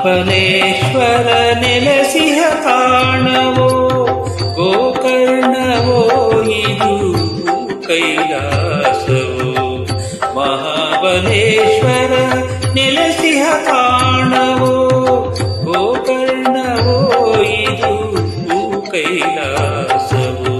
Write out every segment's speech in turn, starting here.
ಮಹಾಬಲೇಶ್ವರ ನೆಲೆಸಿಹ ತಾಣವೋ ಗೋಕರ್ಣವೋ ಇದು ಕೈಲಾಸವೋ. ಮಹಾಬಲೇಶ್ವರ ನೆಲೆಸಿಹ ತಾಣವೋ ಗೋಕರ್ಣವೋ ಇದು ಕೈಲಾಸವೋ.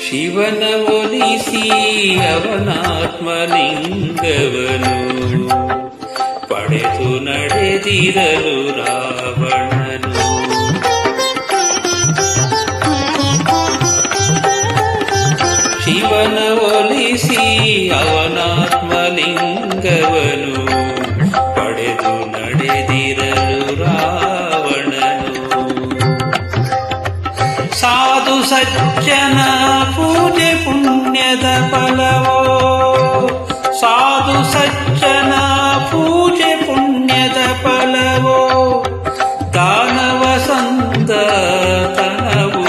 ಶಿವನ ಒಲಿಸಿ ಅವನಾತ್ಮಲಿಂಗವನು ಪಡೆದು ನಡೆದಿರಲು ರಾವಣನು. ಶಿವನ ಒಲಿಸಿ ಅವನಾತ್ಮಲಿಂಗವನು ಪಡೆದು ನಡೆದಿರಲು ರಾವಣನು. ಸಾಧು ಸಜ್ಜನ ಪೂಜೆ ಪುಣ್ಯದ ಫಲವೋ, ಸಾಧು ಸಜ್ಜನ ಪೂಜೆ ಪುಣ್ಯದ ಫಲವೋ. ದಾನವ ಸಂತ ತನವು,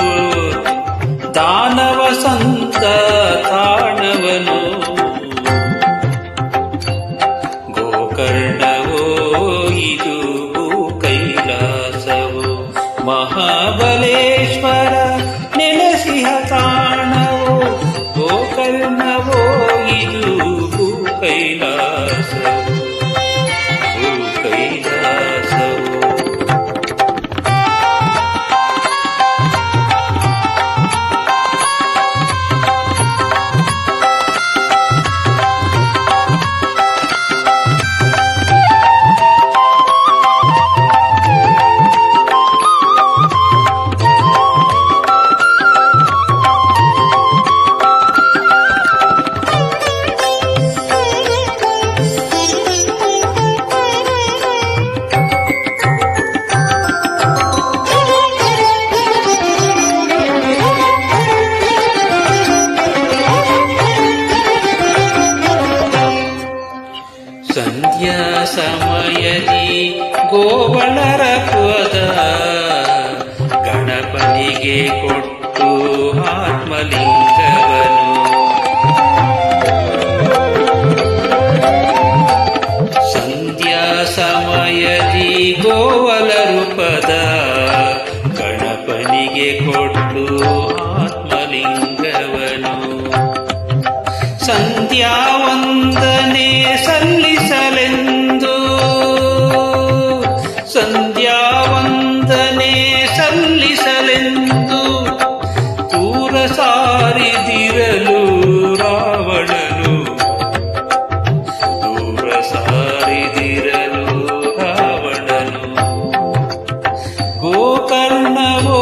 ದಾನವ ಸಂತ ತಾಣವನು ಗೋಕರ್ಣವೋ ಇದು ಕೈಲಾಸವೋ. ಮಹಾಬಲೇಶ್ವರ ನೆಲೆಸಿಹ ತಾಣವೋ ಗೋಕರ್ಣವೋ ಇದು ಕೈಲಾಸವೋ ಕೈಲಾಸವೋ. ಸಂಧ್ಯಾ ಸಮಯದಿ ಗೋವಳರ ಪದ ಗಣಪನಿಗೆ ಕೊಟ್ಟು ಆತ್ಮಲಿಂಗವನು. ಸಂಧ್ಯಾ ಸಮಯದಿ ಗೋವಲರು ಪದ ಗಣಪನಿಗೆ ಕೊಟ್ಟು ಆತ್ಮಲಿಂಗವನು. ಸಂಧ್ಯಾ ವಂದನೆ ಸಲ್ಲಿಸಲೆಂದು, ಸಂಧ್ಯಾ ವಂದನೆ ಸಲ್ಲಿಸಲೆಂದು ದೂರ ಸಾರಿದಿರಲು ರಾವಣನು, ದೂರ ಸಾರಿದಿರಲು ರಾವಣನು. ಗೋಕರ್ಣವೋ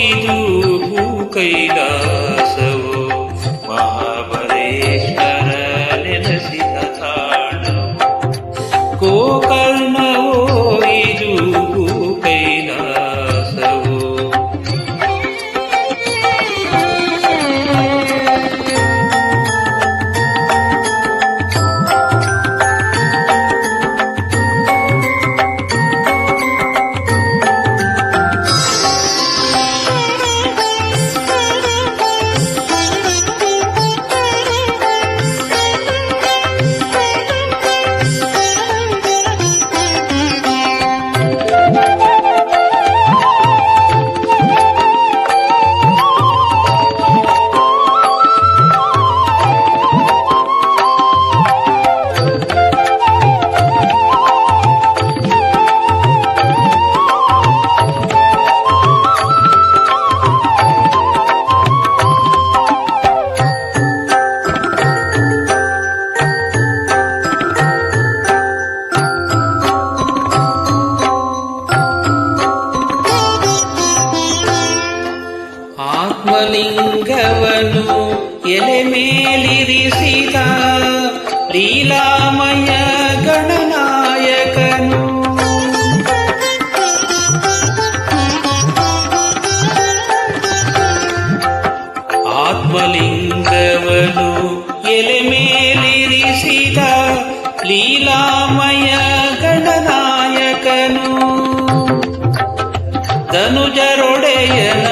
ಇದು ಕೈಲಾಸವೋ. ಮಹಾಬಲೇಶ್ವರ ನೆಲೆಸಿದ ತಾಣವೋ ಗೋಕರ್ಣವೋ ಇದು ಕೈಲಾಸವೋ. ಆತ್ಮಲಿಂಗವನು ಎಲೆ ಮೇಲಿರಿಸಿದ ಲೀಲಾಮಯ ಗಣನಾಯಕನು. ಆತ್ಮಲಿಂಗವನು ಎಲೆ ಮೇಲಿರಿಸಿದ ಲೀಲಾಮಯ ಗಣನಾಯಕನು. ಧನುಜರೊಡೆಯನ